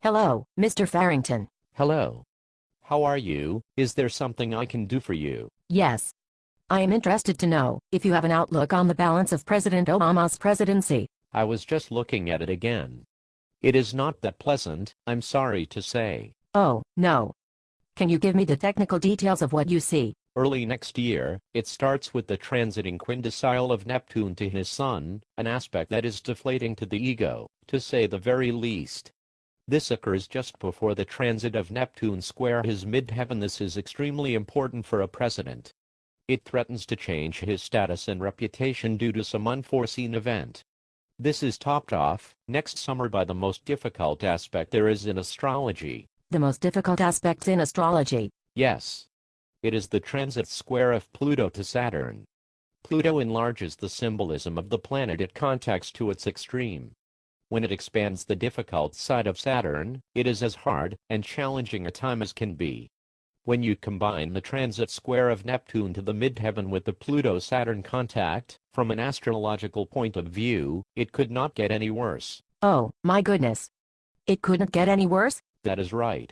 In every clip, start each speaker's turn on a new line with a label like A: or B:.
A: Hello, Mr. Farrington.
B: Hello. How are you? Is there something I can do for you?
A: Yes. I am interested to know if you have an outlook on the balance of President Obama's presidency.
B: I was just looking at it again. It is not that pleasant, I'm sorry to say.
A: Oh, no. Can you give me the technical details of what you see?
B: Early next year, it starts with the transiting quindecile of Neptune to his Sun, an aspect that is deflating to the ego, to say the very least. This occurs just before the transit of Neptune square his midheaven. This is extremely important for a president. It threatens to change his status and reputation due to some unforeseen event. This is topped off next summer by the most difficult aspect there is in astrology.
A: The most difficult aspects in astrology.
B: Yes. It is the transit square of Pluto to Saturn. Pluto enlarges the symbolism of the planet it contacts to its extreme. When it expands the difficult side of Saturn, it is as hard and challenging a time as can be. When you combine the transit square of Neptune to the midheaven with the Pluto-Saturn contact, from an astrological point of view, it could not get any worse.
A: Oh, my goodness. It couldn't get any worse?
B: That is right.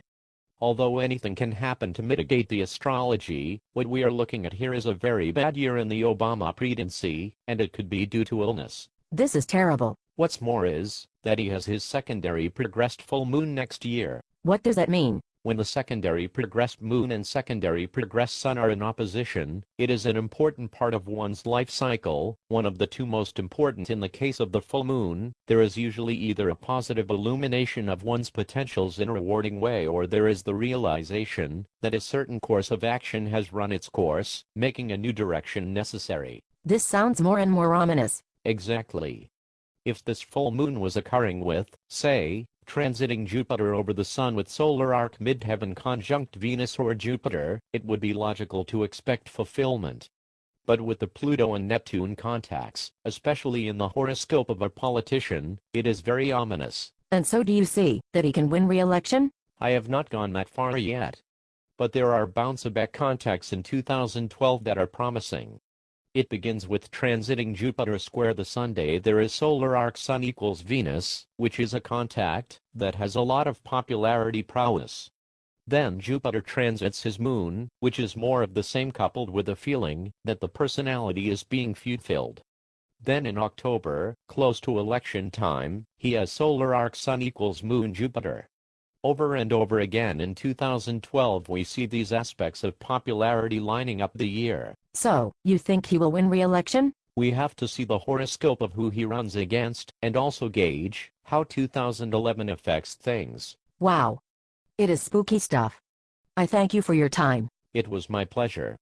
B: Although anything can happen to mitigate the astrology, what we are looking at here is a very bad year in the Obama presidency, and it could be due to illness.
A: This is terrible.
B: What's more is that he has his secondary progressed full moon next year.
A: What does that mean?
B: When the secondary progressed moon and secondary progressed sun are in opposition, it is an important part of one's life cycle, one of the two most important. In the case of the full moon, there is usually either a positive illumination of one's potentials in a rewarding way, or there is the realization that a certain course of action has run its course, making a new direction necessary.
A: This sounds more and more ominous.
B: Exactly. If this full moon was occurring with, say, transiting Jupiter over the Sun with solar arc midheaven conjunct Venus or Jupiter, it would be logical to expect fulfillment. But with the Pluto and Neptune contacts, especially in the horoscope of a politician, it is very ominous.
A: And so do you see that he can win re-election?
B: I have not gone that far yet. But there are bounce-back contacts in 2012 that are promising. It begins with transiting Jupiter square the Sunday there is solar arc Sun equals Venus, which is a contact that has a lot of popularity prowess. Then Jupiter transits his moon, which is more of the same, coupled with a feeling that the personality is being feud-filled. Then in October, close to election time, he has solar arc Sun equals moon Jupiter. Over and over again in 2012 we see these aspects of popularity lining up the year.
A: So, you think he will win re-election?
B: We have to see the horoscope of who he runs against, and also gauge how 2011 affects things.
A: Wow. It is spooky stuff. I thank you for your time.
B: It was my pleasure.